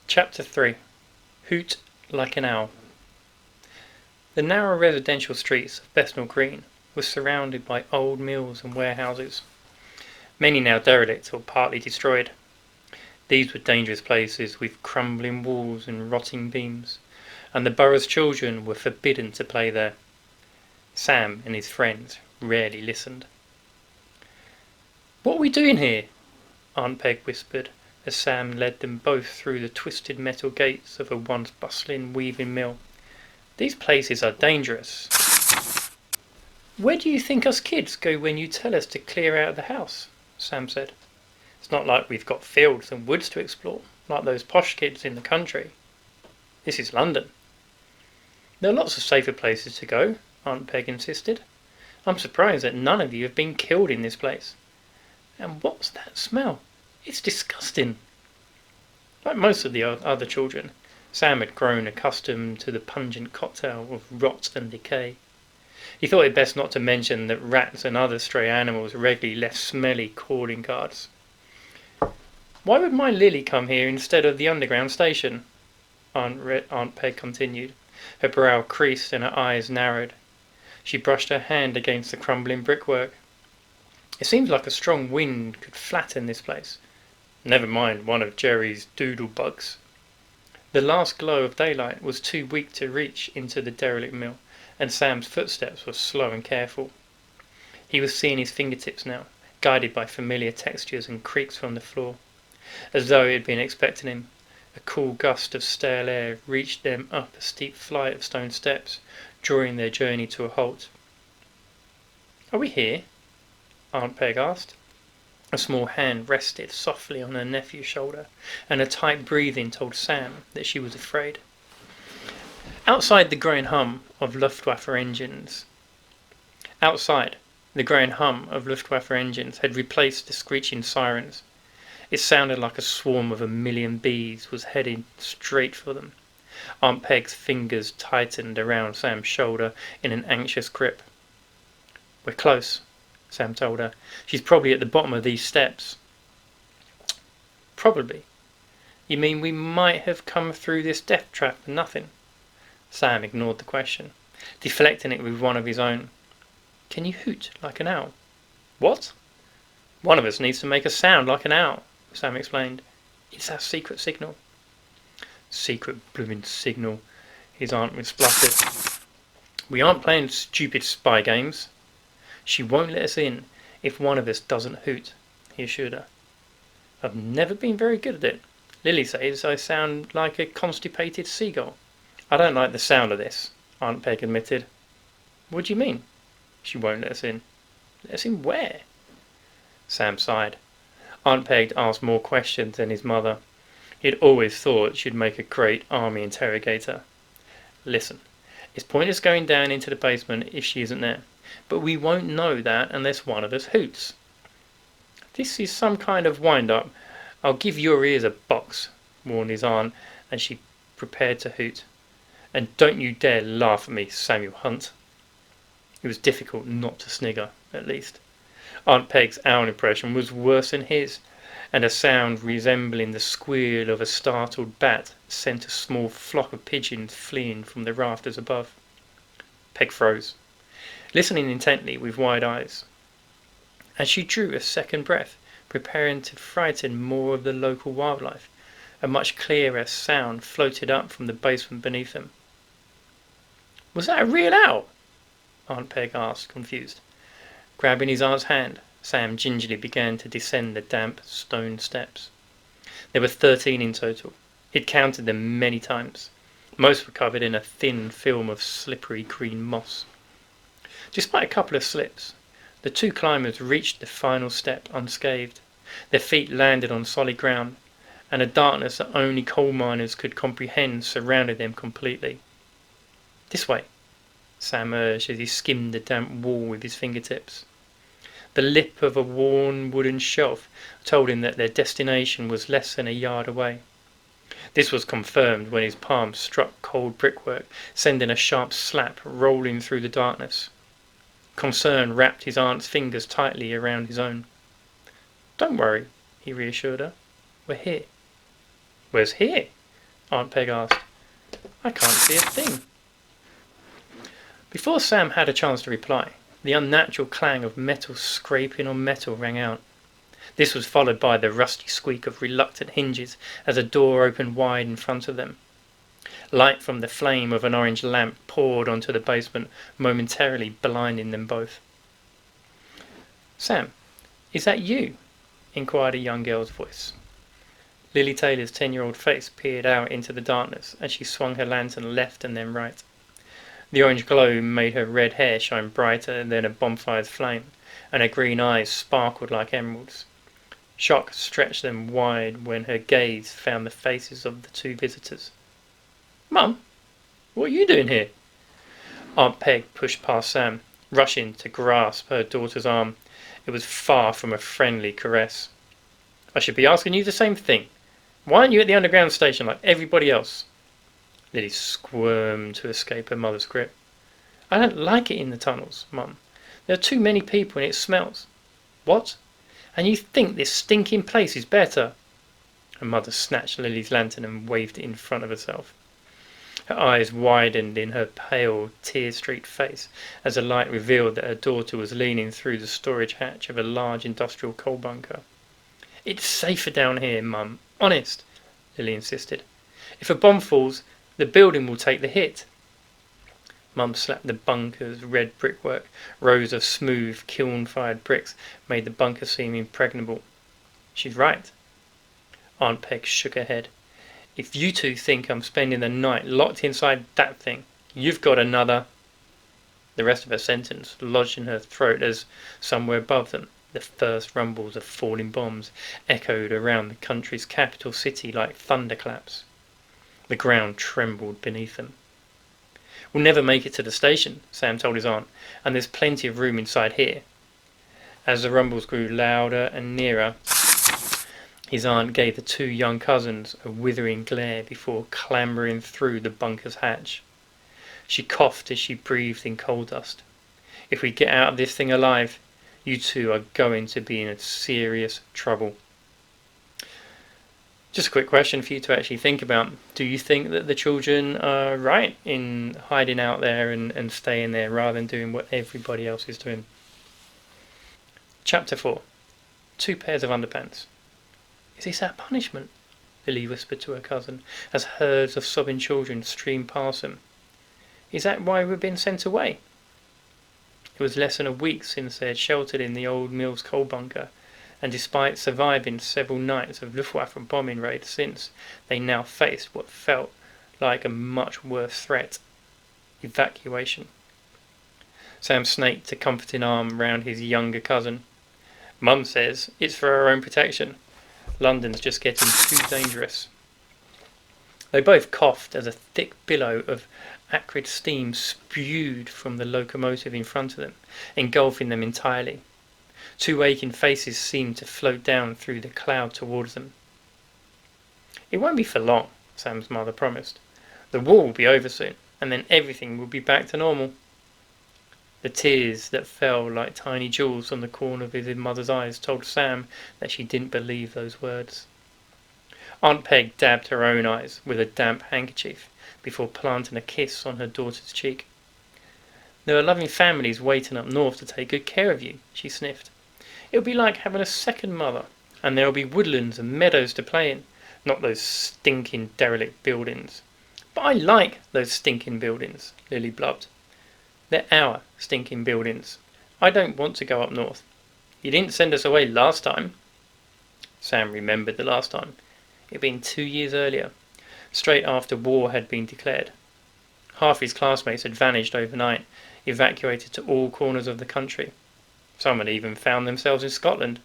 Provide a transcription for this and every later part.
Chapter 3. Hoot Like an Owl. The narrow residential streets of Bethnal Green were surrounded by old mills and warehouses, many now derelict or partly destroyed. These were dangerous places with crumbling walls and rotting beams, and the borough's children were forbidden to play there. Sam and his friends rarely listened. "What are we doing here?" Aunt Peg whispered, as Sam led them both through the twisted metal gates of a once bustling weaving mill. "These places are dangerous." "Where do you think us kids go when you tell us to clear out of the house?" Sam said. "It's not like we've got fields and woods to explore, like those posh kids in the country. This is London." "There are lots of safer places to go," Aunt Peg insisted. "I'm surprised that none of you have been killed in this place. And what's that smell? It's disgusting." Like most of the other children, Sam had grown accustomed to the pungent cocktail of rot and decay. He thought it best not to mention that rats and other stray animals regularly left smelly calling cards. "Why would my Lily come here instead of the underground station?" Aunt Peg continued. Her brow creased and her eyes narrowed. She brushed her hand against the crumbling brickwork. "It seems like a strong wind could flatten this place. Never mind one of Jerry's doodle bugs." The last glow of daylight was too weak to reach into the derelict mill, and Sam's footsteps were slow and careful. He was seeing his fingertips now, guided by familiar textures and creaks from the floor. As though he had been expecting him, a cool gust of stale air reached them up a steep flight of stone steps, drawing their journey to a halt. "Are we here?" Aunt Peg asked. A small hand rested softly on her nephew's shoulder, and her tight breathing told Sam that she was afraid. Outside, the growing hum of Luftwaffe engines had replaced the screeching sirens. It sounded like a swarm of 1,000,000 bees was heading straight for them. Aunt Peg's fingers tightened around Sam's shoulder in an anxious grip. "We're close," Sam told her. "She's probably at the bottom of these steps." "Probably? You mean we might have come through this death trap for nothing?" Sam ignored the question, deflecting it with one of his own. "Can you hoot like an owl?" "What?" "One of us needs to make a sound like an owl," Sam explained. "It's our secret signal." "Secret blooming signal," his aunt spluttered. "We aren't playing stupid spy games." "She won't let us in if one of us doesn't hoot," he assured her. "I've never been very good at it. Lily says I sound like a constipated seagull." "I don't like the sound of this," Aunt Peg admitted. "What do you mean?" "She won't let us in." "Let us in where?" Sam sighed. Aunt Peg asked more questions than his mother. He had always thought she'd make a great army interrogator. "Listen, it's pointless going down into the basement if she isn't there. But we won't know that unless one of us hoots." "This is some kind of wind-up. I'll give your ears a box," warned his aunt as she prepared to hoot. "And don't you dare laugh at me, Samuel Hunt." It was difficult not to snigger, at least. Aunt Peg's owl impression was worse than his, and a sound resembling the squeal of a startled bat sent a small flock of pigeons fleeing from the rafters above. Peg froze, listening intently with wide eyes. As she drew a second breath, preparing to frighten more of the local wildlife, a much clearer sound floated up from the basement beneath them. "Was that a real owl?" Aunt Peg asked, confused. Grabbing his aunt's hand, Sam gingerly began to descend the damp stone steps. There were 13 in total. He'd counted them many times. Most were covered in a thin film of slippery green moss. Despite a couple of slips, the two climbers reached the final step unscathed. Their feet landed on solid ground, and a darkness that only coal miners could comprehend surrounded them completely. "This way," Sam urged as he skimmed the damp wall with his fingertips. The lip of a worn wooden shelf told him that their destination was less than a yard away. This was confirmed when his palm struck cold brickwork, sending a sharp slap rolling through the darkness. Concern wrapped his aunt's fingers tightly around his own. "Don't worry," he reassured her. "We're here." "Where's here?" Aunt Peg asked. I can't see a thing. Before Sam had a chance to reply, the unnatural clang of metal scraping on metal rang out. This was followed by the rusty squeak of reluctant hinges as a door opened wide in front of them. Light from the flame of an orange lamp poured onto the basement, momentarily blinding them both. Sam, is that you? Inquired a young girl's voice. Lily Taylor's 10-year-old face peered out into the darkness as she swung her lantern left and then right. The orange glow made her red hair shine brighter than a bonfire's flame, and her green eyes sparkled like emeralds. Shock stretched them wide when her gaze found the faces of the two visitors. Mum, what are you doing here? Aunt Peg pushed past Sam, rushing to grasp her daughter's arm. It was far from a friendly caress. I should be asking you the same thing. Why aren't you at the underground station like everybody else? Lily squirmed to escape her mother's grip. I don't like it in the tunnels, Mum. There are too many people and it smells. What? And you think this stinking place is better? Her mother snatched Lily's lantern and waved it in front of herself. Her eyes widened in her pale, tear-streaked face as the light revealed that her daughter was leaning through the storage hatch of a large industrial coal bunker. It's safer down here, Mum. Honest, Lily insisted. If a bomb falls, the building will take the hit. Mum slapped the bunker's red brickwork. Rows of smooth, kiln-fired bricks made the bunker seem impregnable. She's right. Aunt Peg shook her head. If you two think I'm spending the night locked inside that thing, you've got another... The rest of her sentence lodged in her throat as, somewhere above them, the first rumbles of falling bombs echoed around the country's capital city like thunderclaps. The ground trembled beneath them. We'll never make it to the station, Sam told his aunt, and there's plenty of room inside here. As the rumbles grew louder and nearer, his aunt gave the two young cousins a withering glare before clambering through the bunker's hatch. She coughed as she breathed in coal dust. If we get out of this thing alive, you two are going to be in serious trouble. Just a quick question for you to actually think about. Do you think that the children are right in hiding out there and staying there rather than doing what everybody else is doing? Chapter 4. 2 pairs of underpants. Is this our punishment? Lily whispered to her cousin as herds of sobbing children streamed past them. Is that why we've been sent away? It was less than a week since they had sheltered in the old Mills coal bunker, and despite surviving several nights of Luftwaffe bombing raids since, they now faced what felt like a much worse threat: evacuation. Sam snaked a comforting arm round his younger cousin. Mum says it's for our own protection. London's just getting too dangerous. They both coughed as a thick billow of acrid steam spewed from the locomotive in front of them, engulfing them entirely. 2 aching faces seemed to float down through the cloud towards them. It won't be for long, Sam's mother promised. The war will be over soon, and then everything will be back to normal. The tears that fell like tiny jewels on the corner of his mother's eyes told Sam that she didn't believe those words. Aunt Peg dabbed her own eyes with a damp handkerchief before planting a kiss on her daughter's cheek. There are loving families waiting up north to take good care of you, she sniffed. It'll be like having a second mother, and there'll be woodlands and meadows to play in, not those stinking derelict buildings. But I like those stinking buildings, Lily blubbed. They're our stinking buildings. I don't want to go up north. You didn't send us away last time. Sam remembered the last time. It had been 2 years earlier, straight after war had been declared. Half his classmates had vanished overnight, evacuated to all corners of the country. Some had even found themselves in Scotland.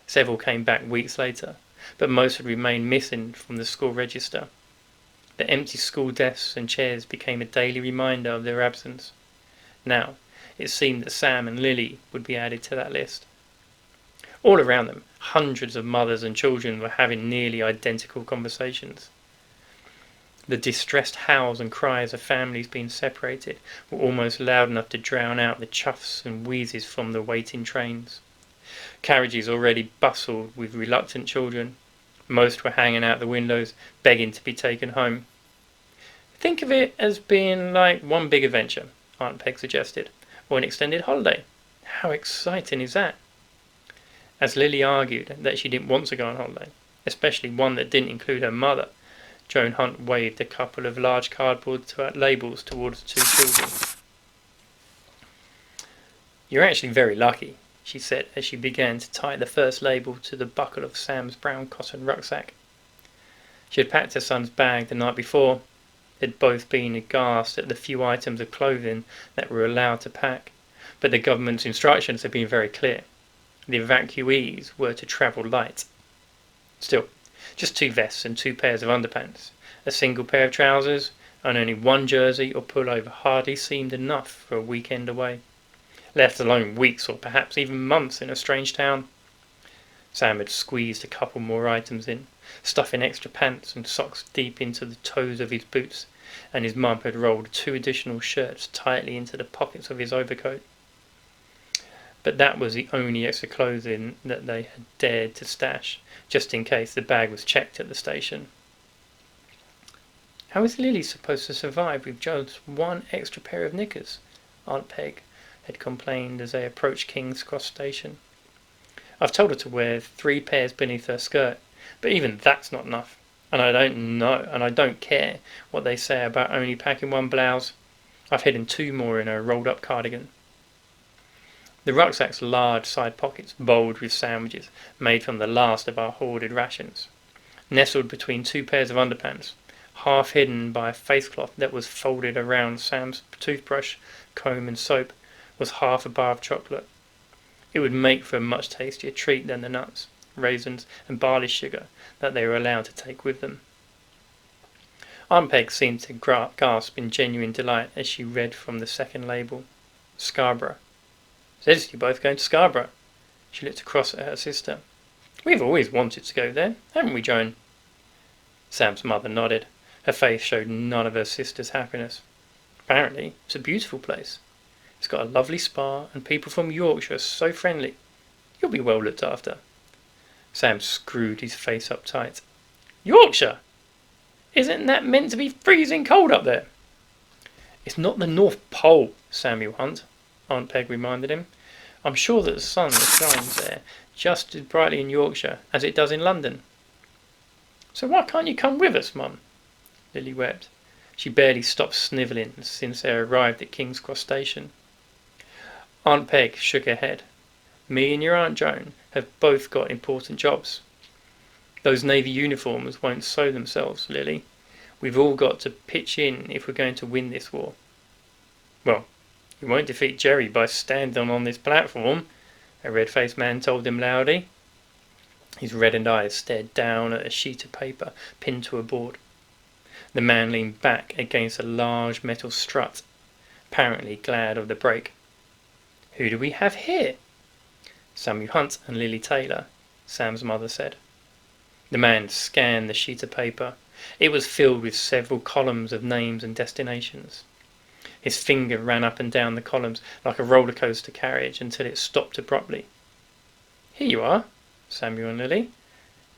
Several came back weeks later, but most had remained missing from the school register. The empty school desks and chairs became a daily reminder of their absence. Now, it seemed that Sam and Lily would be added to that list. All around them, hundreds of mothers and children were having nearly identical conversations. The distressed howls and cries of families being separated were almost loud enough to drown out the chuffs and wheezes from the waiting trains. Carriages already bustled with reluctant children. Most were hanging out the windows, begging to be taken home. Think of it as being like one big adventure, Aunt Peg suggested, or an extended holiday. How exciting is that? As Lily argued that she didn't want to go on holiday, especially one that didn't include her mother, Joan Hunt waved a couple of large cardboard labels towards the two children. "You're actually very lucky," she said as she began to tie the first label to the buckle of Sam's brown cotton rucksack. She had packed her son's bag the night before. They'd both been aghast at the few items of clothing that were allowed to pack, but the government's instructions had been very clear. The evacuees were to travel light. Still, just 2 vests and 2 pairs of underpants, a single pair of trousers, and only 1 jersey or pullover hardly seemed enough for a weekend away, let alone weeks or perhaps even months in a strange town. Sam had squeezed a couple more items in, stuffing extra pants and socks deep into the toes of his boots, and his mum had rolled 2 additional shirts tightly into the pockets of his overcoat. But that was the only extra clothing that they had dared to stash, just in case the bag was checked at the station. "How is Lily supposed to survive with just 1 extra pair of knickers?" Aunt Peg had complained as they approached King's Cross Station. "I've told her to wear 3 pairs beneath her skirt, but even that's not enough. And I don't care what they say about only packing 1 blouse. I've hidden 2 more in her rolled up cardigan." The rucksack's large side pockets bulged with sandwiches made from the last of our hoarded rations. Nestled between 2 pairs of underpants, half hidden by a face cloth that was folded around Sam's toothbrush, comb and soap, was half a bar of chocolate. It would make for a much tastier treat than the nuts, raisins and barley sugar that they were allowed to take with them. Aunt Peg seemed to gasp in genuine delight as she read from the second label, Scarborough. "Says you're both going to Scarborough." She looked across at her sister. "We've always wanted to go there, haven't we, Joan?" Sam's mother nodded. Her face showed none of her sister's happiness. "Apparently, it's a beautiful place. It's got a lovely spa, and people from Yorkshire are so friendly. You'll be well looked after." Sam screwed his face up tight. "Yorkshire? Isn't that meant to be freezing cold up there?" "It's not the North Pole, Samuel Hunt," Aunt Peg reminded him. "I'm sure that the sun shines there just as brightly in Yorkshire as it does in London." "So why can't you come with us, Mum?" Lily wept. She barely stopped snivelling since they arrived at King's Cross Station. Aunt Peg shook her head. "Me and your Aunt Joan have both got important jobs. Those navy uniforms won't sew themselves, Lily. We've all got to pitch in if we're going to win this war." "Well, you won't defeat Jerry by standing on this platform," a red-faced man told him loudly. His reddened eyes stared down at a sheet of paper pinned to a board. The man leaned back against a large metal strut, apparently glad of the break. "Who do we have here?" "Samuel Hunt and Lily Taylor," Sam's mother said. The man scanned the sheet of paper. It was filled with several columns of names and destinations. His finger ran up and down the columns like a roller coaster carriage until it stopped abruptly. "Here you are, Samuel and Lily.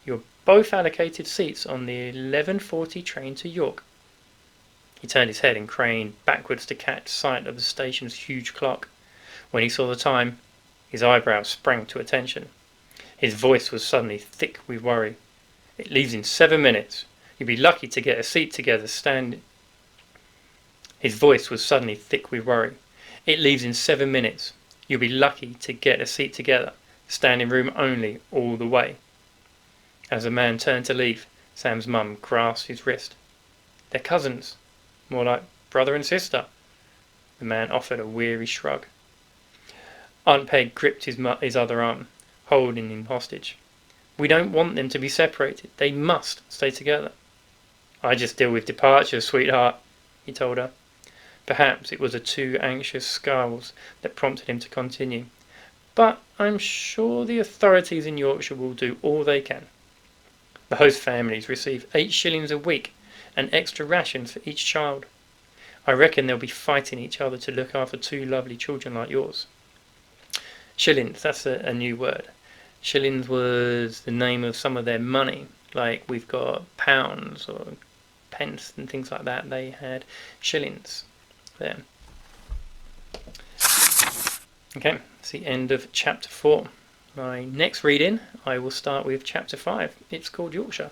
You're both allocated seats on the 11:40 train to York." He turned his head and craned backwards to catch sight of the station's huge clock. When he saw the time, his eyebrows sprang to attention. His voice was suddenly thick with worry. "It leaves in 7 minutes. You'll be lucky to get a seat together standing." His voice was suddenly thick with worry. "It leaves in 7 minutes. You'll be lucky to get a seat together. Standing room only, all the way." As the man turned to leave, Sam's mum grasped his wrist. "They're cousins. More like brother and sister." The man offered a weary shrug. Aunt Peg gripped his other arm, holding him hostage. "We don't want them to be separated. They must stay together." "I just deal with departures, sweetheart," he told her. Perhaps it was the 2 anxious scowls that prompted him to continue. "But I'm sure the authorities in Yorkshire will do all they can. The host families receive 8 shillings a week and extra rations for each child. I reckon they'll be fighting each other to look after 2 lovely children like yours." Shillings, that's a new word. Shillings was the name of some of their money, Like we've got pounds or pence and things like that. They had shillings there. Okay, it's the end of chapter 4. My next reading, I will start with chapter 5. It's called Yorkshire.